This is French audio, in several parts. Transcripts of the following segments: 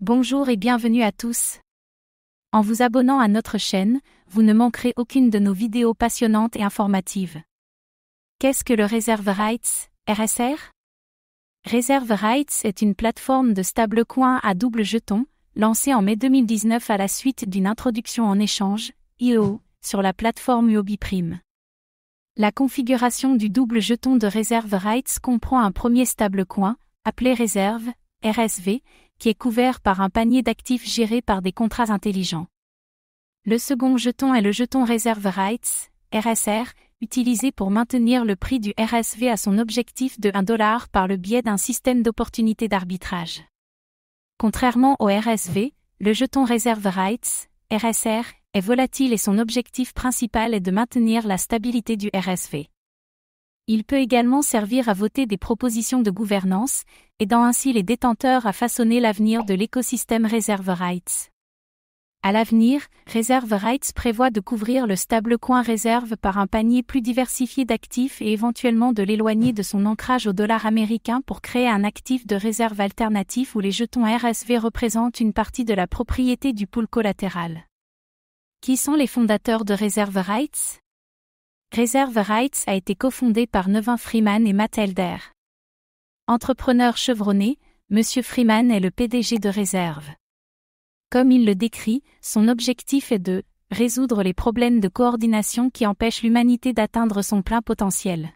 Bonjour et bienvenue à tous. En vous abonnant à notre chaîne, vous ne manquerez aucune de nos vidéos passionnantes et informatives. Qu'est-ce que le Reserve Rights, RSR? Reserve Rights est une plateforme de stablecoin à double jeton, lancée en mai 2019 à la suite d'une introduction en échange, IEO, sur la plateforme Huobi Prime. La configuration du double jeton de Reserve Rights comprend un premier stablecoin, appelé Reserve, RSV, qui est couvert par un panier d'actifs géré par des contrats intelligents. Le second jeton est le jeton Reserve Rights, RSR, utilisé pour maintenir le prix du RSV à son objectif de $1 par le biais d'un système d'opportunité d'arbitrage. Contrairement au RSV, le jeton Reserve Rights, RSR, est volatile et son objectif principal est de maintenir la stabilité du RSV. Il peut également servir à voter des propositions de gouvernance, aidant ainsi les détenteurs à façonner l'avenir de l'écosystème Reserve Rights. À l'avenir, Reserve Rights prévoit de couvrir le stablecoin Reserve par un panier plus diversifié d'actifs et éventuellement de l'éloigner de son ancrage au dollar américain pour créer un actif de réserve alternatif où les jetons RSV représentent une partie de la propriété du pool collatéral. Qui sont les fondateurs de Reserve Rights? Reserve Rights a été cofondé par Nevin Freeman et Matt Elder. Entrepreneur chevronné, M. Freeman est le PDG de Reserve. Comme il le décrit, son objectif est de résoudre les problèmes de coordination qui empêchent l'humanité d'atteindre son plein potentiel.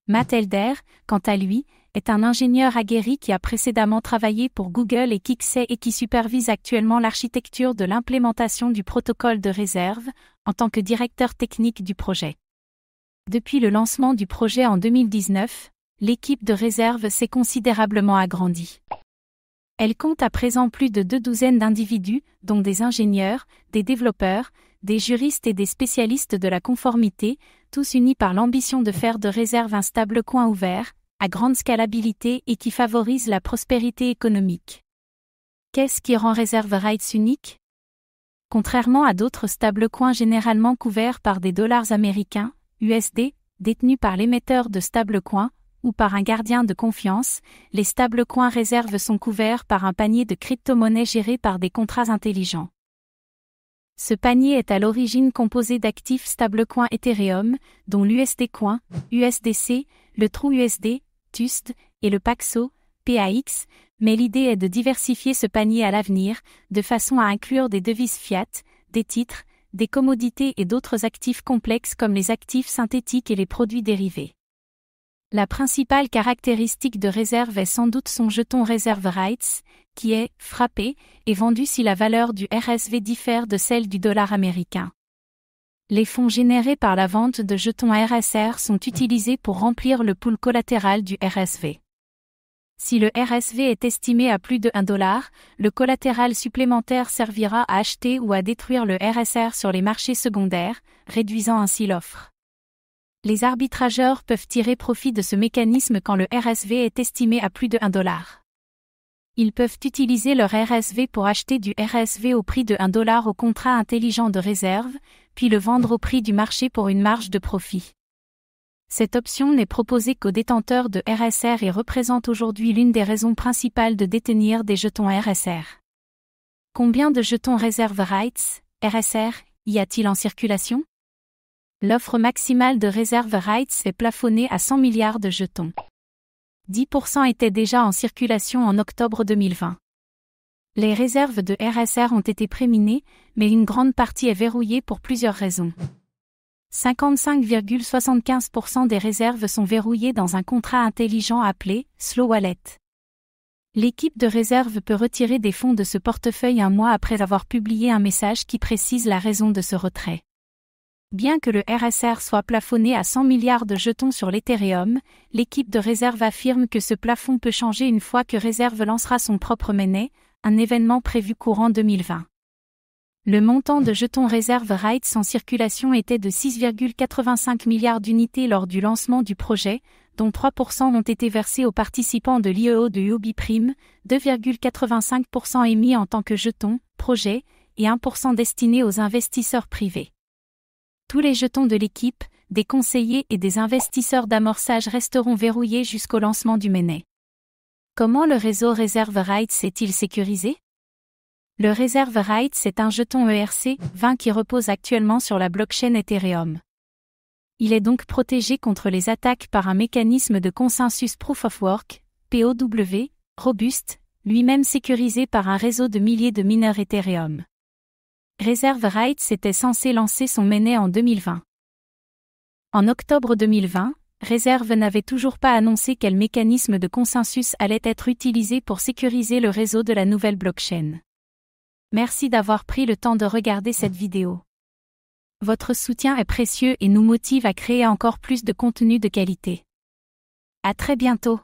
Matt Elder, quant à lui, est un ingénieur aguerri qui a précédemment travaillé pour Google et Kixey et qui supervise actuellement l'architecture de l'implémentation du protocole de réserve, en tant que directeur technique du projet. Depuis le lancement du projet en 2019, l'équipe de réserve s'est considérablement agrandie. Elle compte à présent plus de 24 d'individus, dont des ingénieurs, des développeurs, des juristes et des spécialistes de la conformité, tous unis par l'ambition de faire de réserve un stablecoin ouvert, à grande scalabilité et qui favorise la prospérité économique. Qu'est-ce qui rend Reserve Rights unique? Contrairement à d'autres stablecoins généralement couverts par des dollars américains, USD, détenus par l'émetteur de stablecoins, ou par un gardien de confiance, les stablecoins réserves sont couverts par un panier de crypto-monnaies géré par des contrats intelligents. Ce panier est à l'origine composé d'actifs stablecoins Ethereum, dont l'USD Coin, USDC, le TrueUSD, TUSD, et le Paxo, PAX, mais l'idée est de diversifier ce panier à l'avenir, de façon à inclure des devises fiat, des titres, des commodités et d'autres actifs complexes comme les actifs synthétiques et les produits dérivés. La principale caractéristique de Reserve est sans doute son jeton Reserve Rights, qui est frappé et vendu si la valeur du RSV diffère de celle du dollar américain. Les fonds générés par la vente de jetons RSR sont utilisés pour remplir le pool collatéral du RSV. Si le RSV est estimé à plus de $1, le collatéral supplémentaire servira à acheter ou à détruire le RSR sur les marchés secondaires, réduisant ainsi l'offre. Les arbitrageurs peuvent tirer profit de ce mécanisme quand le RSV est estimé à plus de $1. Ils peuvent utiliser leur RSV pour acheter du RSV au prix de $1 au contrat intelligent de réserve, puis le vendre au prix du marché pour une marge de profit. Cette option n'est proposée qu'aux détenteurs de RSR et représente aujourd'hui l'une des raisons principales de détenir des jetons RSR. Combien de jetons Reserve Rights, RSR, y a-t-il en circulation? L'offre maximale de Reserve Rights est plafonnée à 100 milliards de jetons. 10% étaient déjà en circulation en octobre 2020. Les réserves de RSR ont été préminées, mais une grande partie est verrouillée pour plusieurs raisons. 55,75% des réserves sont verrouillées dans un contrat intelligent appelé Slow Wallet. L'équipe de réserve peut retirer des fonds de ce portefeuille un mois après avoir publié un message qui précise la raison de ce retrait. Bien que le RSR soit plafonné à 100 milliards de jetons sur l'Ethereum, l'équipe de réserve affirme que ce plafond peut changer une fois que Reserve lancera son propre mainnet, un événement prévu courant 2020. Le montant de jetons Reserve Rights en circulation était de 6,85 milliards d'unités lors du lancement du projet, dont 3% ont été versés aux participants de l'IEO de Huobi Prime, 2,85% émis en tant que jetons, projet, et 1% destinés aux investisseurs privés. Tous les jetons de l'équipe, des conseillers et des investisseurs d'amorçage resteront verrouillés jusqu'au lancement du mainnet. Comment le réseau Reserve Rights est-il sécurisé? Le Reserve Rights est un jeton ERC-20 qui repose actuellement sur la blockchain Ethereum. Il est donc protégé contre les attaques par un mécanisme de consensus Proof of Work, POW, robuste, lui-même sécurisé par un réseau de milliers de mineurs Ethereum. Reserve Rights était censé lancer son mainnet en 2020. En octobre 2020, Reserve n'avait toujours pas annoncé quel mécanisme de consensus allait être utilisé pour sécuriser le réseau de la nouvelle blockchain. Merci d'avoir pris le temps de regarder cette vidéo. Votre soutien est précieux et nous motive à créer encore plus de contenu de qualité. À très bientôt.